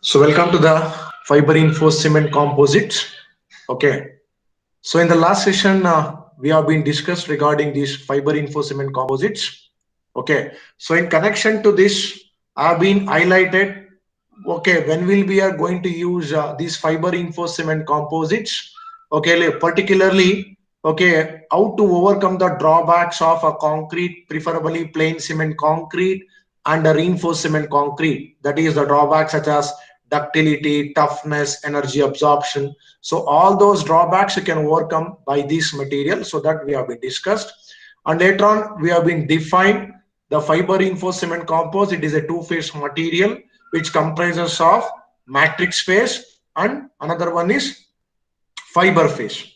So welcome to the fiber reinforced cement composites. Okay. So in the last session, we have been discussed regarding these fiber reinforced cement composites. Okay. So in connection to this, I've been highlighted. Okay, when will we are going to use these fiber reinforced cement composites? Okay, particularly. Okay, how to overcome the drawbacks of a concrete, preferably plain cement concrete and a reinforced cement concrete. That is the drawbacks such as ductility, toughness, energy absorption. So all those drawbacks you can overcome by this material. So that we have been discussed. And later on, we have been defined the fiber reinforced cement composite. It is a two-phase material which comprises of matrix phase and another one is fiber phase.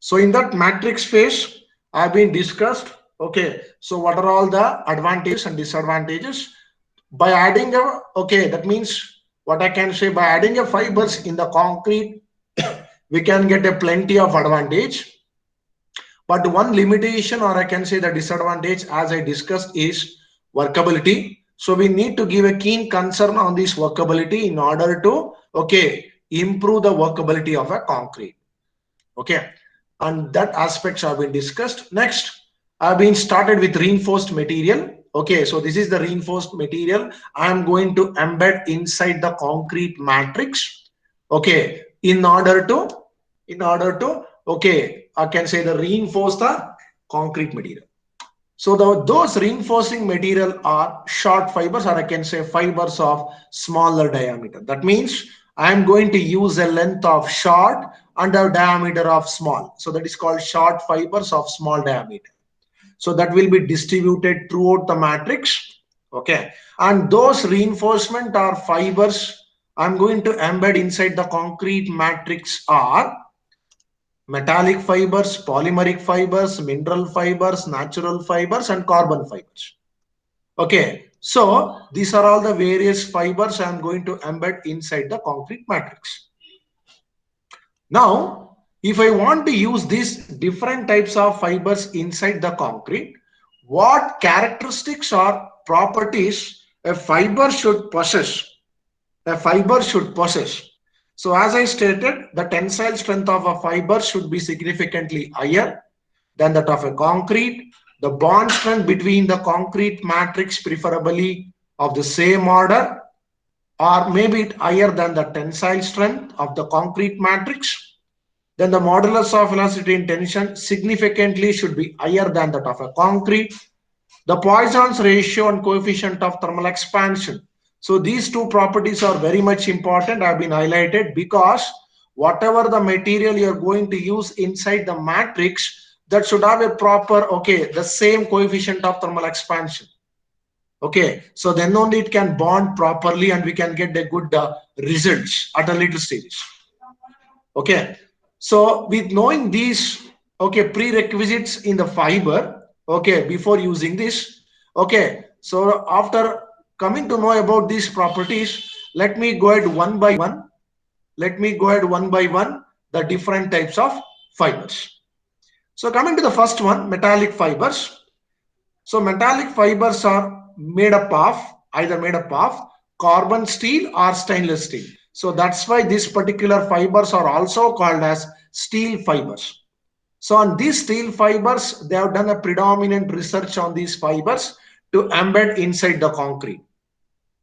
So in that matrix phase, I've been discussed. Okay, so what are all the advantages and disadvantages? By adding a, okay, that means what I can say, by adding a fibers in the concrete, we can get a plenty of advantage. But one limitation, or I can say the disadvantage, as I discussed, is workability. So we need to give a keen concern on this workability in order to, okay, improve the workability of a concrete. Okay, and that aspects have been discussed. Next, I've been started with reinforced material. Okay, so this is the reinforced material I'm going to embed inside the concrete matrix. Okay, in order to okay, I can say the reinforce the concrete material. So those reinforcing material are short fibers, or I can say fibers of smaller diameter. That means I am going to use a length of short and a diameter of small. So that is called short fibers of small diameter. So that will be distributed throughout the matrix. Okay. And those reinforcement or fibers I'm going to embed inside the concrete matrix are metallic fibers, polymeric fibers, mineral fibers, natural fibers, and carbon fibers. Okay, so these are all the various fibers I'm going to embed inside the concrete matrix. Now, if I want to use these different types of fibers inside the concrete, what characteristics or properties a fiber should possess? A fiber should possess. So as I stated, the tensile strength of a fiber should be significantly higher than that of a concrete. The bond strength between the concrete matrix preferably of the same order or maybe it higher than the tensile strength of the concrete matrix. Then the modulus of velocity in tension significantly should be higher than that of a concrete. The Poisson's ratio and coefficient of thermal expansion. So these two properties are very much important, have been highlighted because whatever the material you're going to use inside the matrix, that should have a proper, okay, the same coefficient of thermal expansion. Okay, so then only it can bond properly and we can get a good results at a later stage. Okay, so with knowing these, okay, prerequisites in the fiber, okay, before using this, okay, so after coming to know about these properties, let me go ahead one by one. Let me go ahead one by one the different types of fibers. So coming to the first one, metallic fibers. So metallic fibers are made up of either made up of carbon steel or stainless steel. So that's why these particular fibers are also called as steel fibers. So on these steel fibers, they have done a predominant research on these fibers to embed inside the concrete.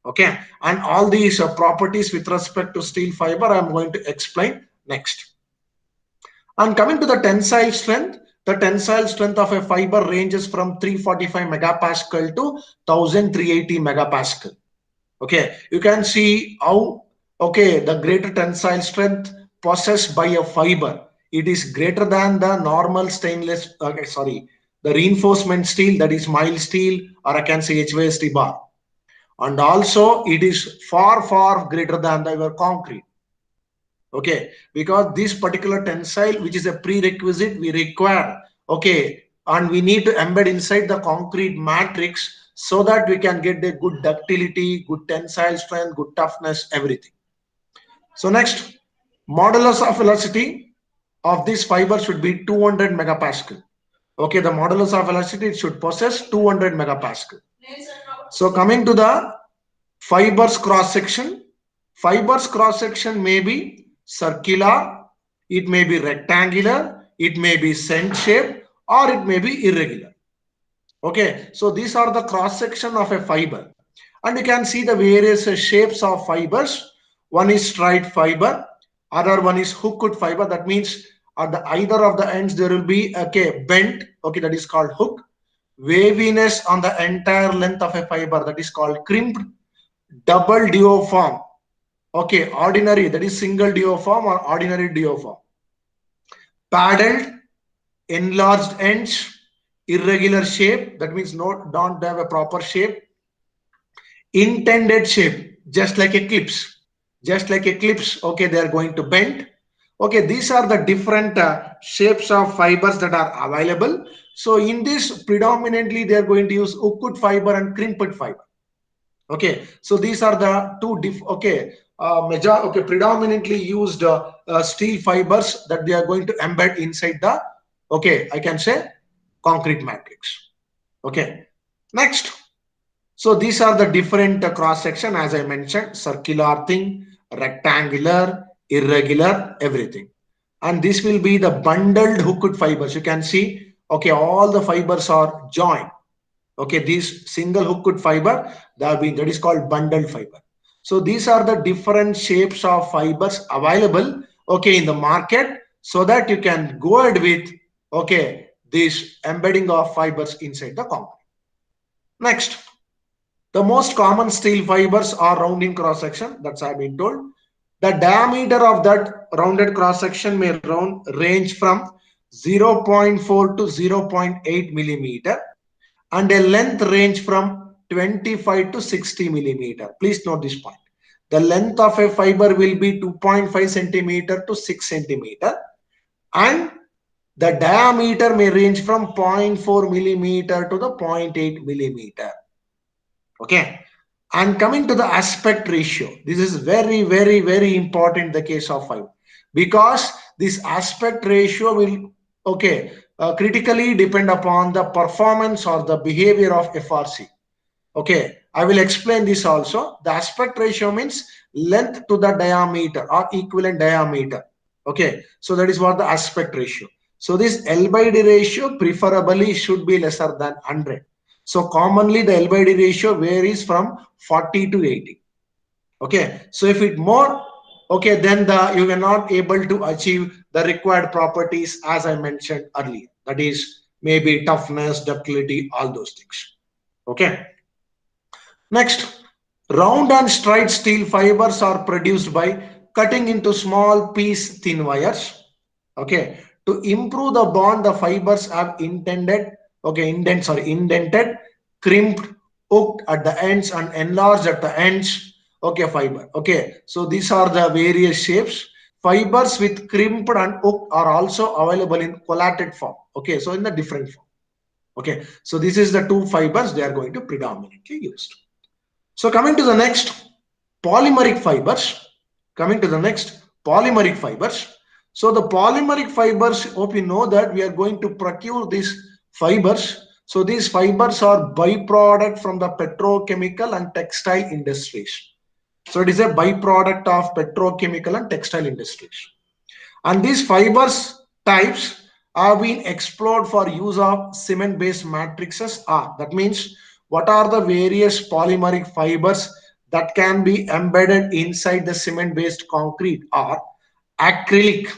Okay, and all these properties with respect to steel fiber, I'm going to explain next. And coming to the tensile strength of a fiber ranges from 345 megapascal to 1380 megapascal. Okay, you can see how, okay, the greater tensile strength possessed by a fiber, it is greater than the normal stainless, okay, sorry, the reinforcement steel, that is mild steel, or I can say HVST bar. And also it is far greater than the concrete. Okay, because this particular tensile, which is a prerequisite we require, okay, and we need to embed inside the concrete matrix so that we can get a good ductility, good tensile strength, good toughness, everything. So next, modulus of velocity of this fiber should be 200 megapascal. Okay, the modulus of velocity, it should possess 200 megapascal. So coming to the fibers cross section, Fibers cross section may be circular, it may be rectangular, it may be cent shape, or it may be irregular. Okay, so these are the cross section of a fiber, and you can see the various shapes of fibers. One is straight fiber, other one is hooked fiber. That means at the either of the ends there will be bent. Okay, that is called hook. Waviness on the entire length of a fiber, that is called crimped. Double diaphragm. Okay, ordinary, that is single diaphragm or ordinary diaphragm. Paddled, enlarged ends, irregular shape, that means don't have a proper shape. Intended shape, just like eclipse, okay, they are going to bend. Okay, these are the different shapes of fibers that are available. So in this, predominantly they are going to use hooked fiber and crimped fiber. Okay, so these are the two predominantly used steel fibers that they are going to embed inside the, okay, I can say, concrete matrix. Okay, next. So these are the different cross section, as I mentioned: circular thing, rectangular, irregular, everything. And this will be the bundled hooked fibers. You can see, okay, all the fibers are joined. Okay, these single hooked fiber, that is called bundled fiber. So these are the different shapes of fibers available, okay, in the market, so that you can go ahead with, okay, this embedding of fibers inside the concrete. Next, the most common steel fibers are round in cross section. That's I've been told. The diameter of that rounded cross section may range from 0.4 to 0.8 millimeter, and a length range from 25 to 60 millimeter. Please note this point. The length of a fiber will be 2.5 centimeter to 6 centimeter, and the diameter may range from 0.4 millimeter to the 0.8 millimeter. Okay, and coming to the aspect ratio, this is very, very, very important in the case of fiber, because this aspect ratio will, okay, critically depend upon the performance or the behavior of FRC. Okay, I will explain this also. The aspect ratio means length to the diameter or equivalent diameter. Okay, so that is what the aspect ratio. So this L by D ratio preferably should be lesser than 100. So commonly the L by D ratio varies from 40 to 80. Okay, so if it more, okay, then you are not able to achieve the required properties as I mentioned earlier. That is maybe toughness, ductility, all those things. Okay. Next, round and straight steel fibers are produced by cutting into small piece thin wires. Okay, to improve the bond, the fibers have indented, crimped, hooked at the ends, and enlarged at the ends. Okay, fiber. Okay, so these are the various shapes. Fibers with crimped and hooked are also available in collated form. Okay, so in the different form. Okay, so this is the two fibers they are going to predominantly use. So coming to the next, polymeric fibers. Coming to the next, polymeric fibers. So the polymeric fibers, hope you know that we are going to procure these fibers. So these fibers are byproduct from the petrochemical and textile industries. So it is a byproduct of petrochemical and textile industries. And these fibers types have been explored for use of cement-based matrices. That means what are the various polymeric fibers that can be embedded inside the cement-based concrete are acrylic,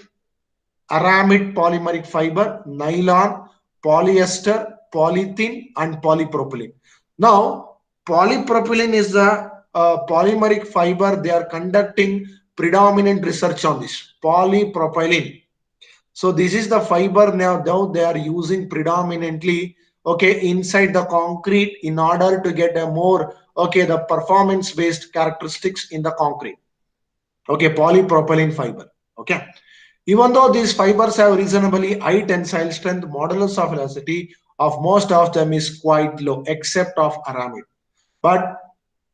aramid polymeric fiber, nylon, polyester, polythene, and polypropylene. Now, polypropylene is the polymeric fiber. They are conducting predominant research on this polypropylene. So this is the fiber now they are using predominantly, okay, inside the concrete in order to get a more, okay, the performance based characteristics in the concrete. Okay, polypropylene fiber. Okay, even though these fibers have reasonably high tensile strength, modulus of elasticity of most of them is quite low, except of aramid. But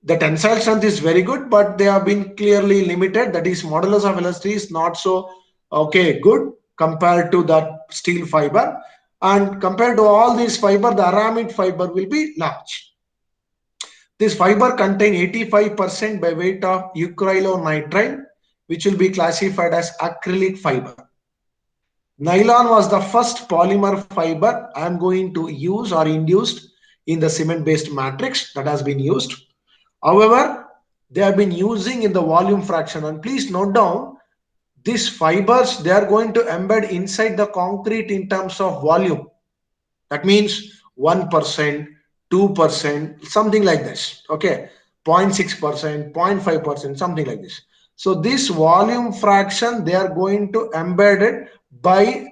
the tensile strength is very good, but they have been clearly limited. That is, modulus of elasticity is not so, okay, good compared to that steel fiber. And compared to all these fiber, the aramid fiber will be large. This fiber contain 85% by weight of acrylonitrile, which will be classified as acrylic fiber. Nylon was the first polymer fiber I am going to use or induced in the cement-based matrix that has been used. However, they have been using in the volume fraction, and please note down these fibers, they are going to embed inside the concrete in terms of volume. That means 1%, 2%, something like this. Okay, 0.6%, 0.5%, something like this. So this volume fraction, they are going to embed it by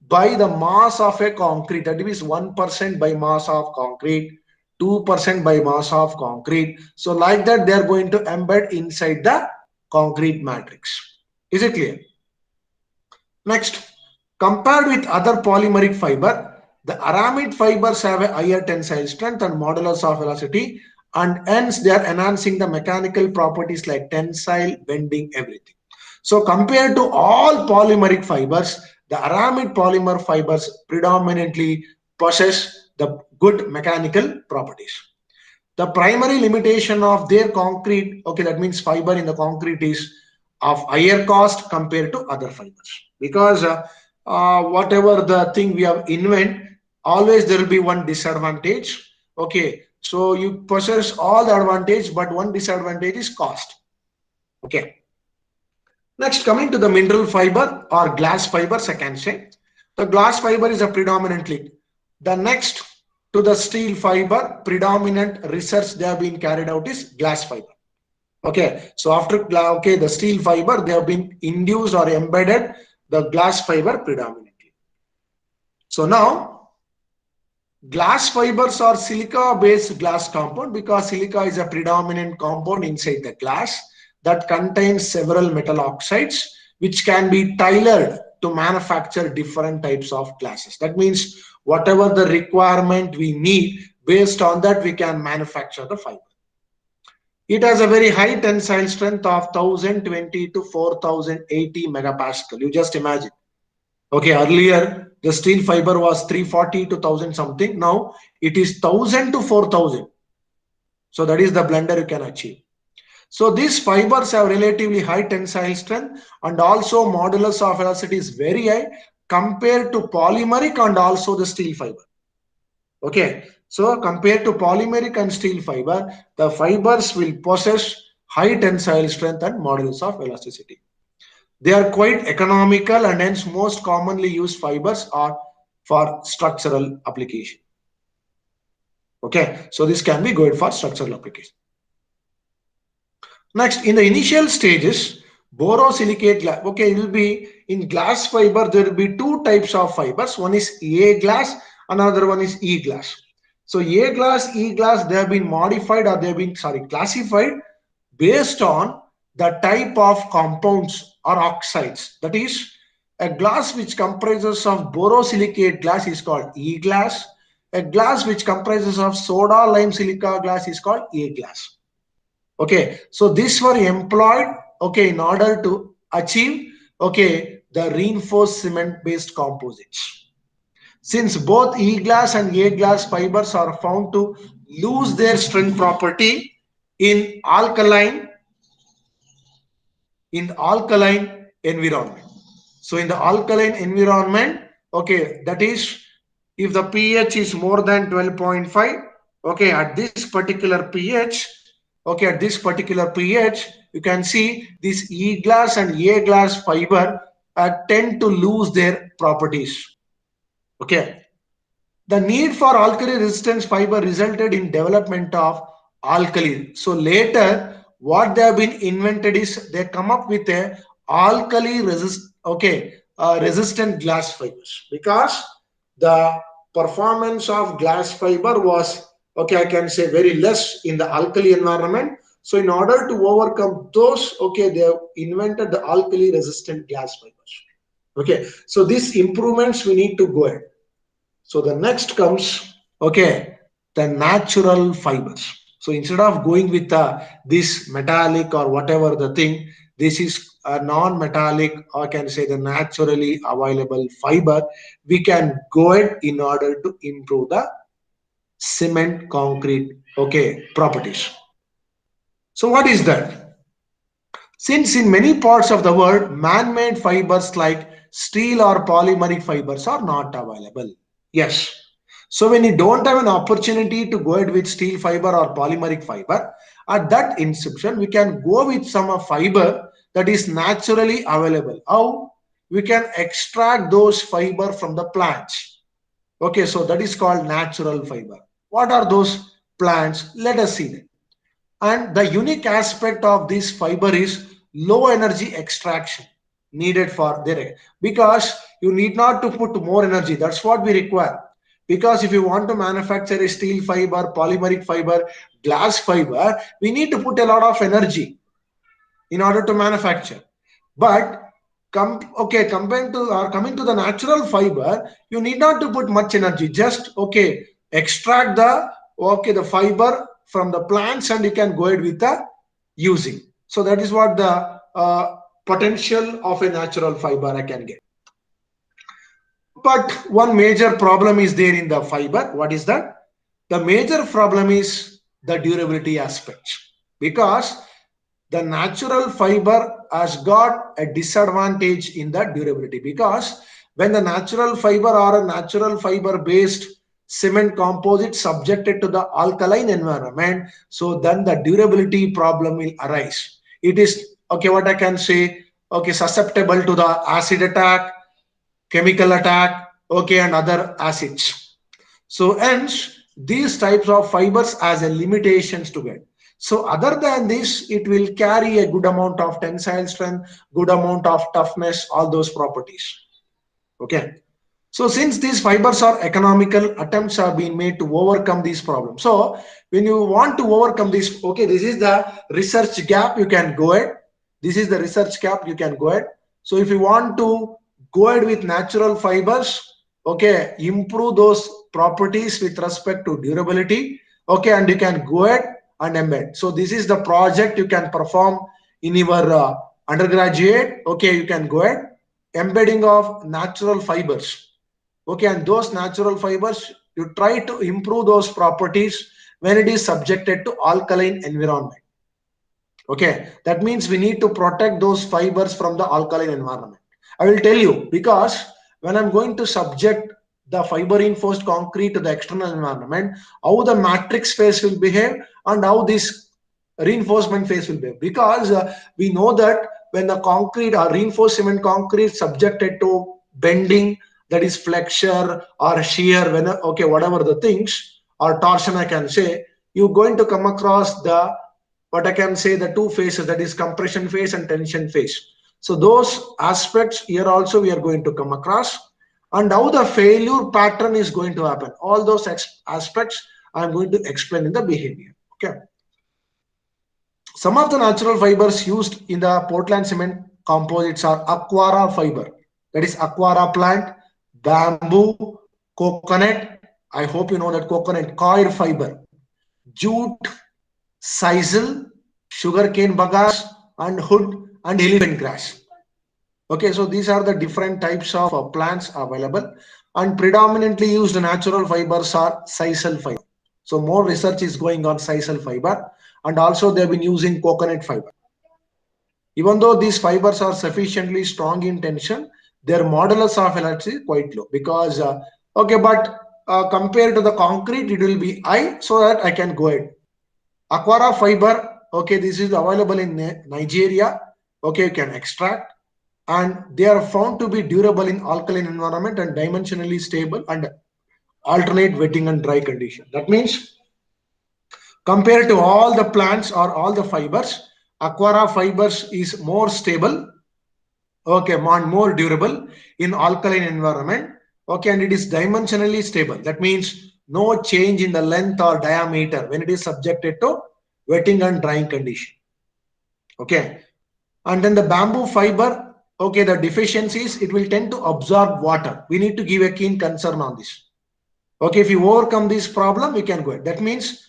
the mass of a concrete. That is 1% by mass of concrete, 2% by mass of concrete. So like that, they are going to embed inside the concrete matrix. Is it clear? Next, compared with other polymeric fiber, the aramid fibers have a higher tensile strength and modulus of velocity, and hence they are enhancing the mechanical properties like tensile, bending, everything. So compared to all polymeric fibers, the aramid polymer fibers predominantly possess the good mechanical properties. The primary limitation of their concrete, okay, that means fiber in the concrete, is of higher cost compared to other fibers, because whatever the thing we have invent, always there will be one disadvantage. Okay, so you possess all the advantage, but one disadvantage is cost. Okay, next, coming to the mineral fiber or glass fibers, I can say the glass fiber is a predominantly. The next to the steel fiber, predominant research they have been carried out is glass fiber. Okay, so after the steel fiber, they have been induced or embedded the glass fiber predominantly. So now glass fibers are silica based glass compound, because silica is a predominant compound inside the glass that contains several metal oxides which can be tailored to manufacture different types of glasses. That means whatever the requirement we need, based on that we can manufacture the fiber. It has a very high tensile strength of 1020 to 4080 megapascal. You just imagine. Okay, earlier the steel fiber was 340 to 1000 something. Now it is 1000 to 4000. So that is the blender you can achieve. So these fibers have relatively high tensile strength, and also modulus of velocity is very high compared to polymeric and also the steel fiber. Okay, so compared to polymeric and steel fiber, the fibers will possess high tensile strength and modulus of elasticity. They are quite economical, and hence most commonly used fibers are for structural application. Okay, so this can be good for structural application. Next, in the initial stages, borosilicate glass. Okay, it will be in glass fiber. There will be two types of fibers. One is A glass, another one is E glass. So A glass, E glass, they have been modified, or they have been classified based on the type of compounds or oxides. That is, a glass which comprises of borosilicate glass is called E glass. A glass which comprises of soda lime silica glass is called A glass. Okay, so these were employed, okay, in order to achieve, okay, the reinforced cement based composites. Since both E glass and A glass fibers are found to lose their strength property in alkaline environment. So in the alkaline environment, okay, that is, if the pH is more than 12.5, okay, at this particular pH, okay, at this particular pH, you can see this E glass and A glass fiber tend to lose their properties. Okay, the need for alkali resistance fiber resulted in development of alkali. So later, what they have been invented is they come up with a alkali resistant glass fibers, because the performance of glass fiber was, okay, I can say, very less in the alkali environment. So in order to overcome those, okay, they have invented the alkali resistant glass fibers. Okay, so these improvements we need to go ahead. So the next comes, okay, the natural fibers. So instead of going with this metallic or whatever the thing, this is a non-metallic, or can say the naturally available fiber. We can go ahead in order to improve the cement concrete okay, properties. So what is that? Since in many parts of the world, man-made fibers like steel or polymeric fibers are not available. Yes. So when you don't have an opportunity to go ahead with steel fiber or polymeric fiber, at that inception, we can go with some fiber that is naturally available. How? We can extract those fiber from the plants. Okay, so that is called natural fiber. What are those plants? Let us see them. And the unique aspect of this fiber is low energy extraction needed for their, because you need not to put more energy. That's what we require. Because if you want to manufacture a steel fiber, polymeric fiber, glass fiber, we need to put a lot of energy in order to manufacture. But okay, compared to or coming to the natural fiber, you need not to put much energy. Just okay, extract the fiber from the plants, and you can go ahead with the using. So that is what the potential of a natural fiber I can get. But one major problem is there in the fiber. What is that? The major problem is the durability aspect, because the natural fiber has got a disadvantage in the durability, because when the natural fiber or a natural fiber based cement composite subjected to the alkaline environment, so then the durability problem will arise. It is okay, what I can say, okay, susceptible to the acid attack, chemical attack, okay, and other acids. So hence these types of fibers has a limitations to get. So other than this, it will carry a good amount of tensile strength, good amount of toughness, all those properties. Okay. So since these fibers are economical, attempts are being made to overcome these problems. So when you want to overcome this, okay, this is the research gap, you can go ahead. This is the research gap, you can go ahead. So if you want to go ahead with natural fibers, okay, improve those properties with respect to durability, okay, and you can go ahead and embed. So this is the project you can perform in your undergraduate, okay, you can go ahead, embedding of natural fibers. Okay, and those natural fibers, you try to improve those properties when it is subjected to alkaline environment. Okay, that means we need to protect those fibers from the alkaline environment. I will tell you, because when I'm going to subject the fiber reinforced concrete to the external environment, how the matrix phase will behave and how this reinforcement phase will behave. Because we know that when the concrete or reinforced cement concrete subjected to bending, that is flexure or shear, when okay, whatever the things, or torsion I can say, you're going to come across the, what I can say, the two phases, that is compression phase and tension phase. So those aspects here also we are going to come across, and how the failure pattern is going to happen. All those aspects I am going to explain in the behavior. Okay. Some of the natural fibers used in the Portland cement composites are Aquara fiber, that is Aquara plant, bamboo, coconut. I hope you know that coconut coir fiber, jute, sisal, sugarcane bagasse, and hood and elephant grass. Okay, so these are the different types of plants available, and predominantly used natural fibers are sisal fiber. So more research is going on sisal fiber, and also they've been using coconut fiber. Even though these fibers are sufficiently strong in tension, their modulus of elasticity is quite low, because okay, but compared to the concrete, it will be high, so that I can go ahead. Aquara fiber, okay, this is available in Nigeria. Okay, you can extract, and they are found to be durable in alkaline environment and dimensionally stable and alternate wetting and dry condition. That means compared to all the plants or all the fibers, Aquara fibers is more stable, okay, and more durable in alkaline environment, okay, and it is dimensionally stable. That means no change in the length or diameter when it is subjected to wetting and drying condition. Okay, and then the bamboo fiber, okay, the deficiencies, it will tend to absorb water. We need to give a keen concern on this. Okay, if you overcome this problem, we can go ahead. That means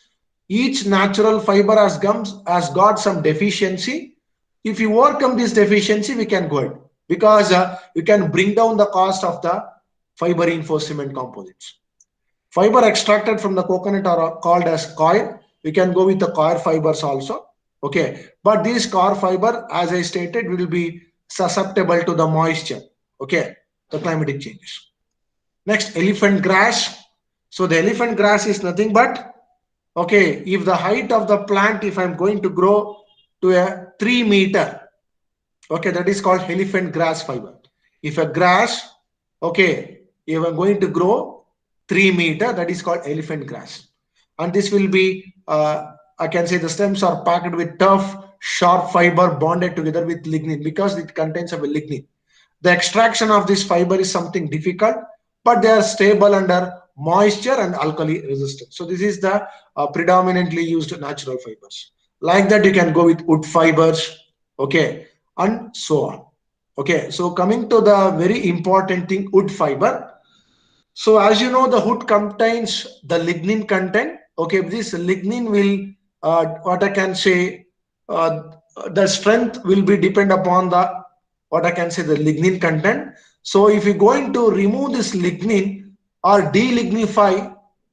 each natural fiber has got some deficiency. If you overcome this deficiency, we can go ahead, because you can bring down the cost of the fiber reinforced cement composites. Fiber extracted from the coconut are called as coir. You can go with the coir fibers also. Okay, but these coir fiber, as I stated, will be susceptible to the moisture. Okay, the climatic changes. Next, elephant grass. So the elephant grass is nothing but, okay, if the height of the plant, if I'm going to grow to a 3 meter, okay, that is called elephant grass fiber. If a grass, okay, if I'm going to grow 3 meter, that is called elephant grass. And this will be, I can say the stems are packed with tough, sharp fiber bonded together with lignin because it contains of a lignin. The extraction of this fiber is something difficult, but they are stable under moisture and alkali resistance. So this is the predominantly used natural fibers. Like that, you can go with wood fibers, okay, and so on. Okay, so coming to the very important thing, wood fiber. So as you know, the wood contains the lignin content. Okay, this lignin will, what I can say, uh, the strength will be depend upon the, what I can say, the lignin content. So if you're going to remove this lignin or delignify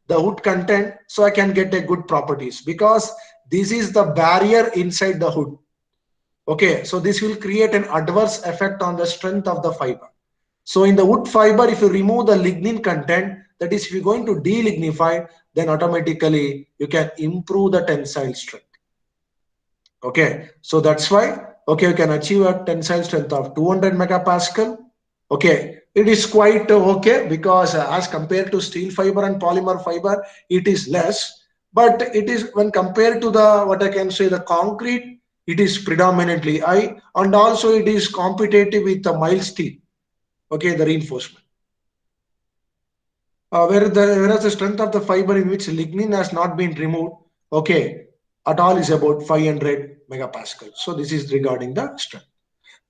the wood content, so I can get a good properties because this is the barrier inside the wood. Okay, so this will create an adverse effect on the strength of the fiber. So in the wood fiber, if you remove the lignin content, that is, if you're going to delignify, then automatically you can improve the tensile strength. Okay, so that's why, okay, you can achieve a tensile strength of 200 megapascal. Okay, it is quite okay because as compared to steel fiber and polymer fiber, it is less. But it is, when compared to the, what I can say, the concrete, it is predominantly high, and also it is competitive with the mild steel. Okay, the reinforcement. Whereas the strength of the fiber in which lignin has not been removed, okay, at all is about 500 megapascal. So this is regarding the strength.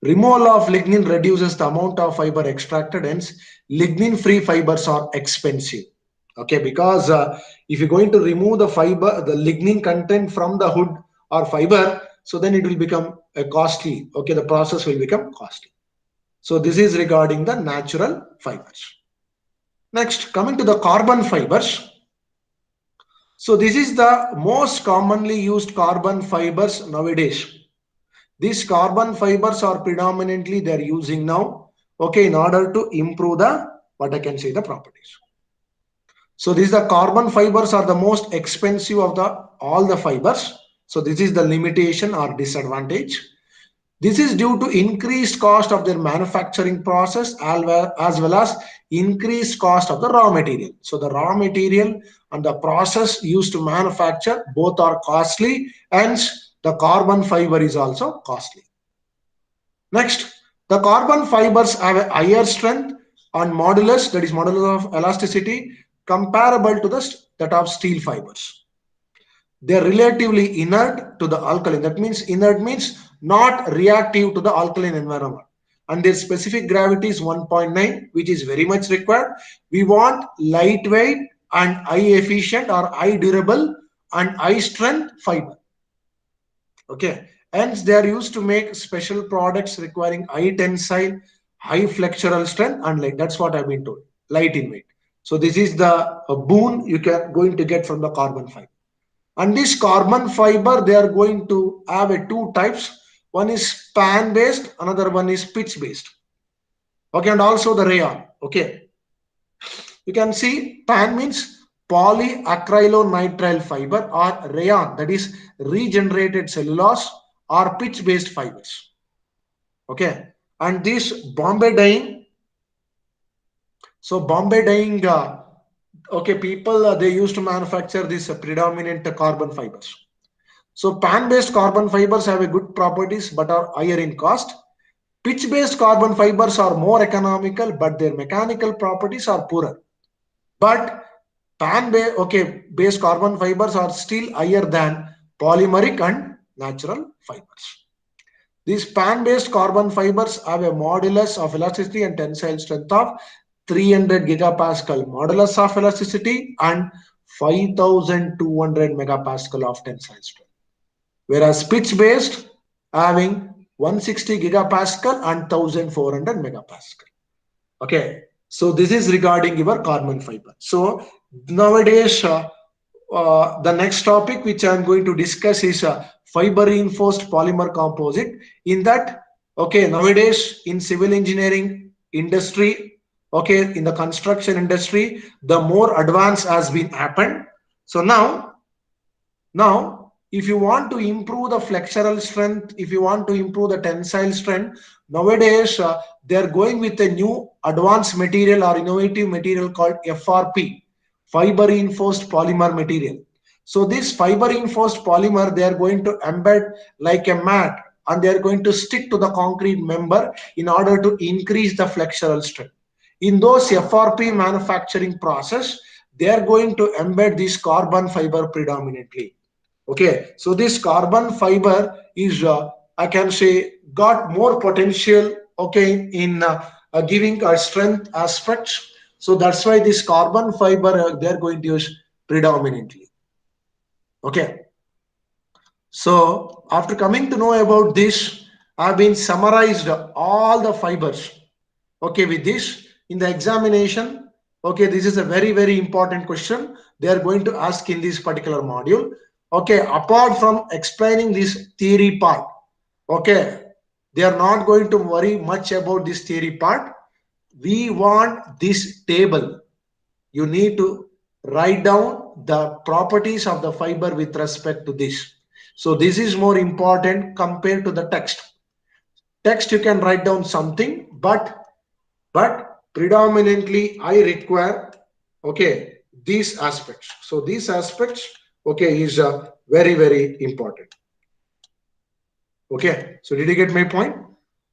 Removal of lignin reduces the amount of fiber extracted, hence lignin-free fibers are expensive. Okay, because if you're going to remove the fiber, the lignin content from the wood or fiber, so then it will become costly. Okay, the process will become costly. So this is regarding the natural fibers. Next, coming to the carbon fibers. So this is the most commonly used carbon fibers nowadays. These carbon fibers are predominantly they're using now, okay, in order to improve the, what I can say, the properties. So these the carbon fibers are the most expensive of the all the fibers. So this is the limitation or disadvantage. This is due to increased cost of their manufacturing process as well as increased cost of the raw material. So the raw material and the process used to manufacture both are costly, and the carbon fiber is also costly. Next, the carbon fibers have a higher strength and modulus, that is modulus of elasticity, comparable to that of steel fibers. They are relatively inert to the alkaline. That means inert means not reactive to the alkaline environment. And their specific gravity is 1.9, which is very much required. We want lightweight and high efficient or high durable and high strength fiber. Okay. Hence, they are used to make special products requiring high tensile, high flexural strength, and like that's what I've been told. Light in weight. So this is the boon you can going to get from the carbon fiber. And this carbon fiber, they are going to have a two types. One is span based, another one is pitch based. Okay, and also the rayon. Okay, you can see pan means polyacrylonitrile fiber, or rayon, that is regenerated cellulose or pitch based fibers. Okay, and this Bombay dyeing. So Bombay dyeing, okay, people they used to manufacture this predominant carbon fibers. So pan-based carbon fibers have a good properties but are higher in cost. Pitch-based carbon fibers are more economical, but their mechanical properties are poorer. But pan-based, okay, based carbon fibers are still higher than polymeric and natural fibers. These pan-based carbon fibers have a modulus of elasticity and tensile strength of 300 gigapascal modulus of elasticity and 5200 megapascal of tensile strength. Whereas pitch based having 160 gigapascal and 1400 megapascal. Okay, so this is regarding your carbon fiber. So nowadays the next topic which I'm going to discuss is fiber reinforced polymer composite. In that, okay, nowadays in civil engineering industry, okay, in the construction industry, the more advance has been happened. So now, if you want to improve the flexural strength, if you want to improve the tensile strength, nowadays they are going with a new advanced material or innovative material called FRP, fiber reinforced polymer material. So this fiber reinforced polymer, they are going to embed like a mat and they are going to stick to the concrete member in order to increase the flexural strength. In those FRP manufacturing process, they are going to embed this carbon fiber predominantly. Okay, so this carbon fiber is, I can say, got more potential, okay, in giving a strength aspects. So that's why this carbon fiber they're going to use predominantly. Okay, so after coming to know about this, I've been summarized all the fibers. Okay, with this in the examination, okay, this is a very important question they are going to ask in this particular module. Okay, apart from explaining this theory part, okay, they are not going to worry much about this theory part. We want this table. You need to write down the properties of the fiber with respect to this. So this is more important compared to the text. Text you can write down something, but predominantly I require, okay, these aspects. So these aspects, okay, is very important. Okay, so did you get my point?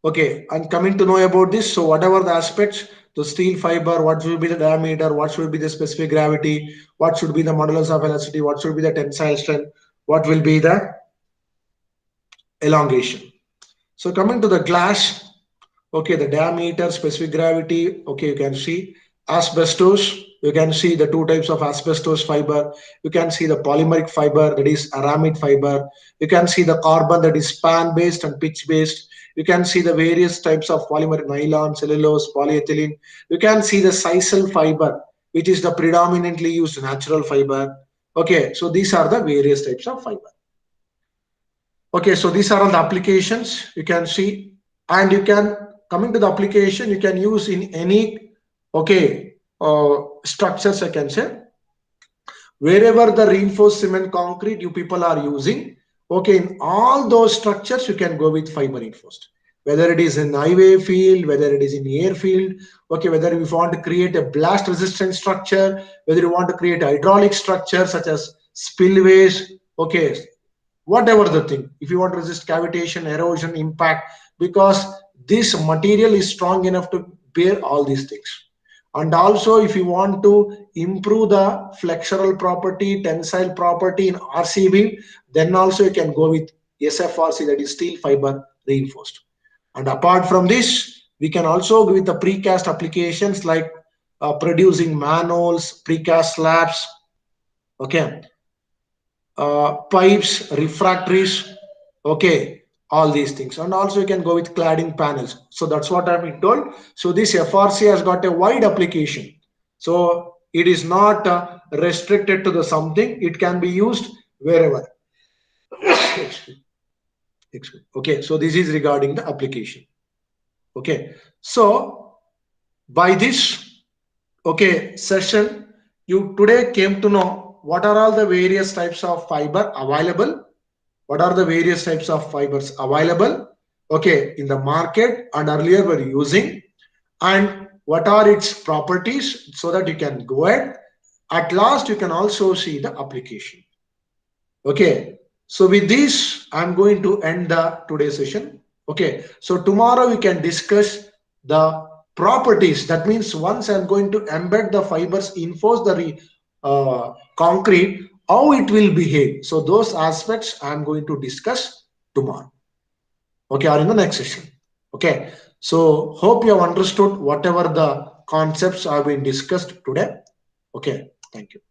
Okay, and coming to know about this, so whatever the aspects, the steel fiber, what should be the diameter, what should be the specific gravity, what should be the modulus of elasticity, what should be the tensile strength, what will be the elongation. So coming to the glass, okay, the diameter, specific gravity, okay, you can see asbestos, you can see the two types of asbestos fiber, you can see the polymeric fiber, that is aramid fiber, you can see the carbon, that is span based and pitch based, you can see the various types of polymer, nylon, cellulose, polyethylene, you can see the sisal fiber, which is the predominantly used natural fiber. Okay, so these are the various types of fiber. Okay, so these are all the applications you can see, and you can, coming to the application, you can use in any, okay, structures, I can say, wherever the reinforced cement concrete you people are using, okay, in all those structures you can go with fiber reinforced, whether it is in highway field, whether it is in airfield, okay, whether you want to create a blast resistant structure, whether you want to create a hydraulic structure such as spillways, okay, whatever the thing, if you want to resist cavitation, erosion, impact, because this material is strong enough to bear all these things. And also if you want to improve the flexural property, tensile property in RCB, then also you can go with SFRC, that is steel fiber reinforced. And apart from this, we can also go with the precast applications like producing manholes, precast slabs, okay, pipes, refractories, okay, all these things. And also you can go with cladding panels. So that's what I've been told. So this FRC has got a wide application. So it is not restricted to the something. It can be used wherever. Okay, so this is regarding the application. Okay, so by this, okay, session, you today came to know what are all the various types of fiber available, what are the various types of fibers available, okay, in the market and earlier were using, and what are its properties, so that you can go ahead. At last, you can also see the application. Okay, so with this, I'm going to end the today's session. Okay, so tomorrow we can discuss the properties. That means once I'm going to embed the fibers, enforce the concrete, how it will behave. So those aspects I'm going to discuss tomorrow. Okay, or in the next session. Okay, so hope you have understood whatever the concepts have been discussed today. Okay, thank you.